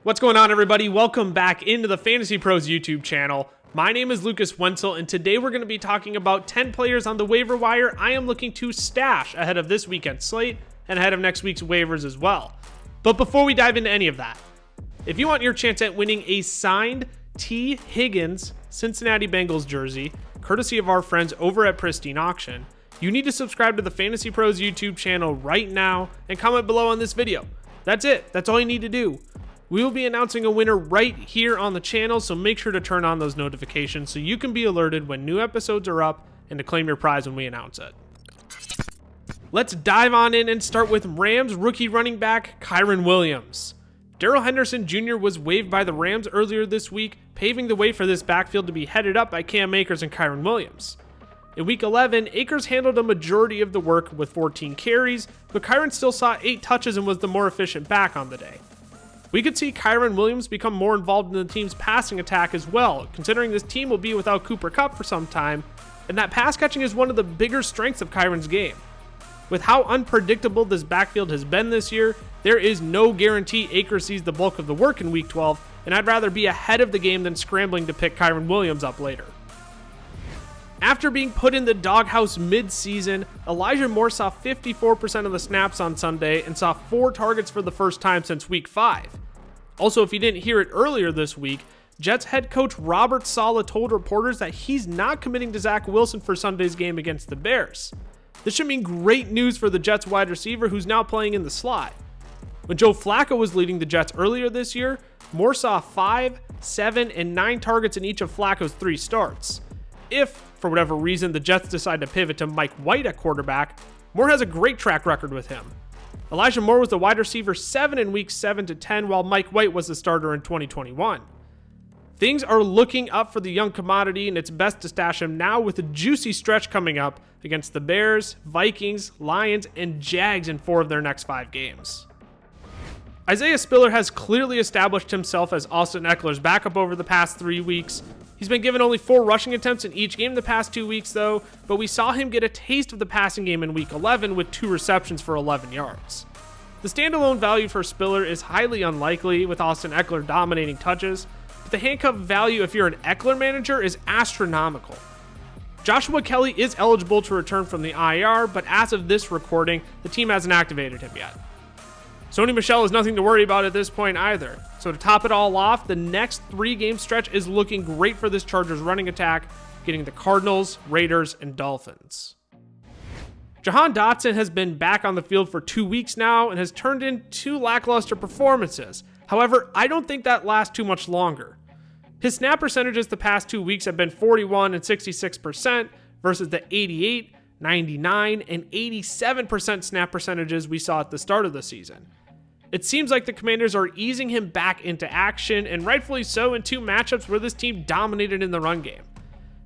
What's going on, everybody? Welcome back into the FantasyPros YouTube channel. My name is Lucas Wenzel, and today we're going to be talking about 10 players on the waiver wire I am looking to stash ahead of this weekend's slate and ahead of next week's waivers as well. But before we dive into any of that, if you want your chance at winning a signed T. Higgins Cincinnati Bengals jersey, courtesy of our friends over at Pristine Auction, you need to subscribe to the FantasyPros YouTube channel right now and comment below on this video. That's it. That's all you need to do. We will be announcing a winner right here on the channel, so make sure to turn on those notifications so you can be alerted when new episodes are up and to claim your prize when we announce it. Let's dive on in and start with Rams rookie running back Kyron Williams. Darrell Henderson Jr. was waived by the Rams earlier this week, paving the way for this backfield to be headed up by Cam Akers and Kyron Williams. In Week 11, Akers handled a majority of the work with 14 carries, but Kyron still saw 8 touches and was the more efficient back on the day. We could see Kyron Williams become more involved in the team's passing attack as well, considering this team will be without Cooper Kupp for some time, and that pass catching is one of the bigger strengths of Kyron's game. With how unpredictable this backfield has been this year, there is no guarantee Akers sees the bulk of the work in Week 12, and I'd rather be ahead of the game than scrambling to pick Kyron Williams up later. After being put in the doghouse mid-season, Elijah Moore saw 54% of the snaps on Sunday and saw 4 targets for the first time since Week 5. Also, if you didn't hear it earlier this week, Jets head coach Robert Saleh told reporters that he's not committing to Zach Wilson for Sunday's game against the Bears. This should mean great news for the Jets wide receiver who's now playing in the slot. When Joe Flacco was leading the Jets earlier this year, Moore saw 5, 7, and 9 targets in each of Flacco's 3 starts. If, for whatever reason, the Jets decide to pivot to Mike White at quarterback, Moore has a great track record with him. Elijah Moore was the wide receiver 7 in weeks 7 to 10, while Mike White was the starter in 2021. Things are looking up for the young commodity, and it's best to stash him now with a juicy stretch coming up against the Bears, Vikings, Lions, and Jags in 4 of their next 5 games. Isaiah Spiller has clearly established himself as Austin Eckler's backup over the past 3 weeks. He's been given only 4 rushing attempts in each game the past 2 weeks though, but we saw him get a taste of the passing game in Week 11 with 2 receptions for 11 yards. The standalone value for Spiller is highly unlikely, with Austin Eckler dominating touches, but the handcuff value if you're an Eckler manager is astronomical. Joshua Kelly is eligible to return from the IR, but as of this recording, the team hasn't activated him yet. Sony Michel is nothing to worry about at this point either. So to top it all off, the next 3-game stretch is looking great for this Chargers running attack, getting the Cardinals, Raiders, and Dolphins. Jahan Dotson has been back on the field for 2 weeks now and has turned in 2 lackluster performances. However, I don't think that lasts too much longer. His snap percentages the past 2 weeks have been 41 and 66% versus the 88, 99, and 87% snap percentages we saw at the start of the season. It seems like the Commanders are easing him back into action, and rightfully so in 2 matchups where this team dominated in the run game.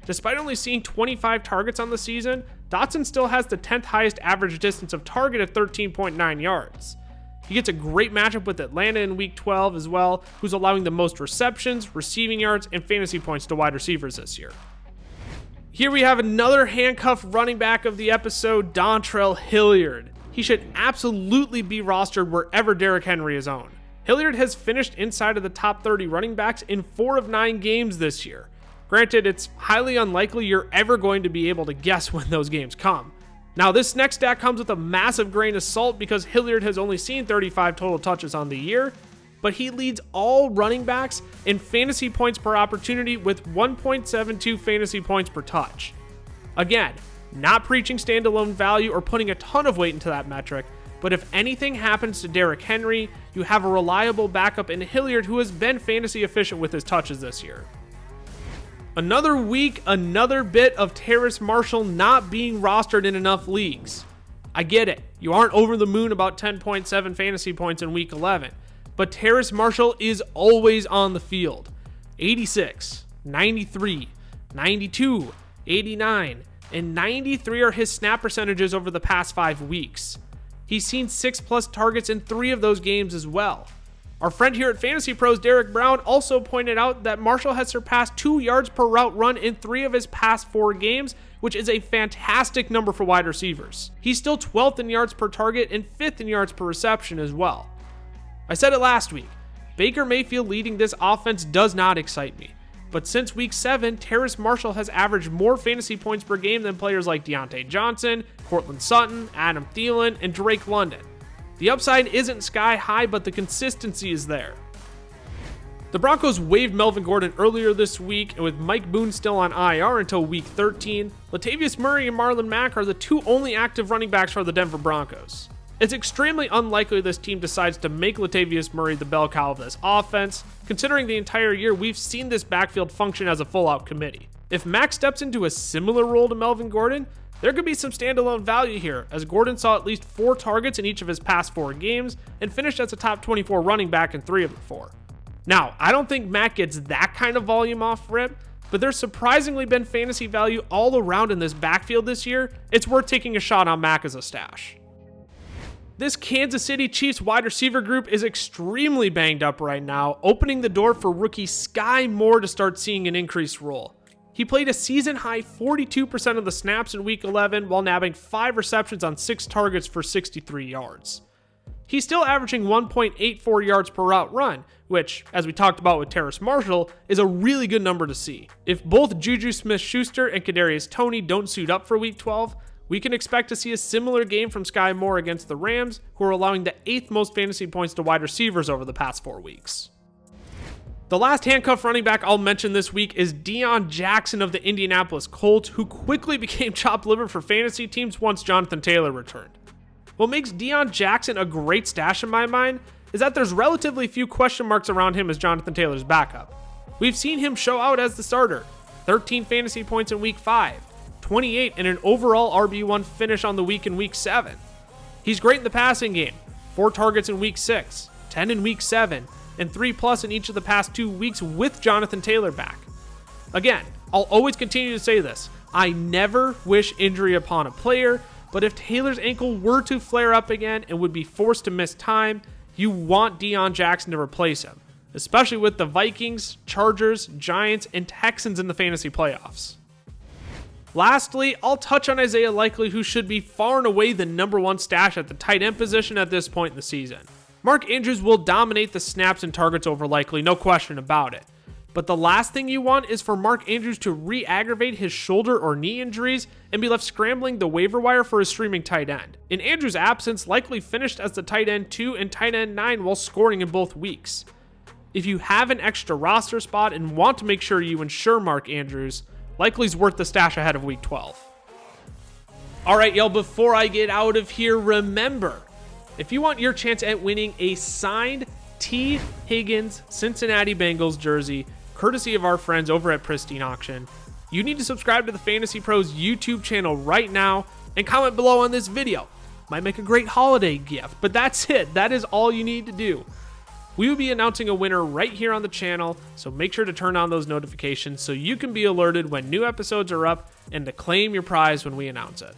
Despite only seeing 25 targets on the season, Dotson still has the 10th highest average distance of target at 13.9 yards. He gets a great matchup with Atlanta in Week 12 as well, who's allowing the most receptions, receiving yards, and fantasy points to wide receivers this year. Here we have another handcuffed running back of the episode, Dontrell Hilliard. He should absolutely be rostered wherever Derrick Henry is owned. Hilliard has finished inside of the top 30 running backs in 4 of 9 games this year. Granted, it's highly unlikely you're ever going to be able to guess when those games come. Now, this next stat comes with a massive grain of salt because Hilliard has only seen 35 total touches on the year, but he leads all running backs in fantasy points per opportunity with 1.72 fantasy points per touch. Again, not preaching standalone value or putting a ton of weight into that metric, but if anything happens to Derrick Henry, you have a reliable backup in Hilliard who has been fantasy efficient with his touches this year. Another week, another bit of Terrace Marshall not being rostered in enough leagues. I get it, you aren't over the moon about 10.7 fantasy points in Week 11, but Terrace Marshall is always on the field. 86, 93, 92, 89, and 93 are his snap percentages over the past 5 weeks. He's seen 6+ targets in 3 of those games as well. Our friend here at FantasyPros, Derek Brown, also pointed out that Marshall has surpassed 2 yards per route run in 3 of his past 4 games, which is a fantastic number for wide receivers. He's still 12th in yards per target and 5th in yards per reception as well. I said it last week, Baker Mayfield leading this offense does not excite me. But since week 7, Terrace Marshall has averaged more fantasy points per game than players like Dion Jackson, Courtland Sutton, Adam Thielen, and Drake London. The upside isn't sky high, but the consistency is there. The Broncos waived Melvin Gordon earlier this week, and with Mike Boone still on IR until week 13, Latavius Murray and Marlon Mack are the two only active running backs for the Denver Broncos. It's extremely unlikely this team decides to make Latavius Murray the bell cow of this offense, considering the entire year we've seen this backfield function as a full-out committee. If Mack steps into a similar role to Melvin Gordon, there could be some standalone value here, as Gordon saw at least 4 targets in each of his past 4 games and finished as a top 24 running back in 3 of the 4. Now, I don't think Matt gets that kind of volume off rip, but there's surprisingly been fantasy value all around in this backfield this year. It's worth taking a shot on Mack as a stash. This Kansas City Chiefs wide receiver group is extremely banged up right now, opening the door for rookie Sky Moore to start seeing an increased role. He played a season-high 42% of the snaps in week 11 while nabbing 5 receptions on 6 targets for 63 yards. He's still averaging 1.84 yards per route run, which, as we talked about with Terrace Marshall, is a really good number to see. If both Juju Smith-Schuster and Kadarius Toney don't suit up for week 12, we can expect to see a similar game from Sky Moore against the Rams, who are allowing the 8th most fantasy points to wide receivers over the past 4 weeks. The last handcuff running back I'll mention this week is Dion Jackson of the Indianapolis Colts, who quickly became chopped liver for fantasy teams once Jonathan Taylor returned. What makes Dion Jackson a great stash in my mind is that there's relatively few question marks around him as Jonathan Taylor's backup. We've seen him show out as the starter, 13 fantasy points in week 5, 28 and an overall RB1 finish on the week in week 7. He's great in the passing game, 4 targets in week 6, 10 in week 7, and 3+ in each of the past 2 weeks with Jonathan Taylor back. Again, I'll always continue to say this, I never wish injury upon a player, but if Taylor's ankle were to flare up again and would be forced to miss time, you want Dion Jackson to replace him, especially with the Vikings, Chargers, Giants, and Texans in the fantasy playoffs. Lastly, I'll touch on Isaiah Likely, who should be far and away the number 1 stash at the tight end position at this point in the season. Mark Andrews will dominate the snaps and targets over Likely, no question about it. But the last thing you want is for Mark Andrews to re-aggravate his shoulder or knee injuries and be left scrambling the waiver wire for a streaming tight end. In Andrews' absence, Likely finished as the tight end 2 and tight end 9 while scoring in both weeks. If you have an extra roster spot and want to make sure you insure Mark Andrews, Likely's worth the stash ahead of week 12. Alright y'all, before I get out of here, remember, if you want your chance at winning a signed T. Higgins Cincinnati Bengals jersey, courtesy of our friends over at Pristine Auction, you need to subscribe to the Fantasy Pros YouTube channel right now and comment below on this video. Might make a great holiday gift, but that's it. That is all you need to do. We will be announcing a winner right here on the channel, so make sure to turn on those notifications so you can be alerted when new episodes are up and to claim your prize when we announce it.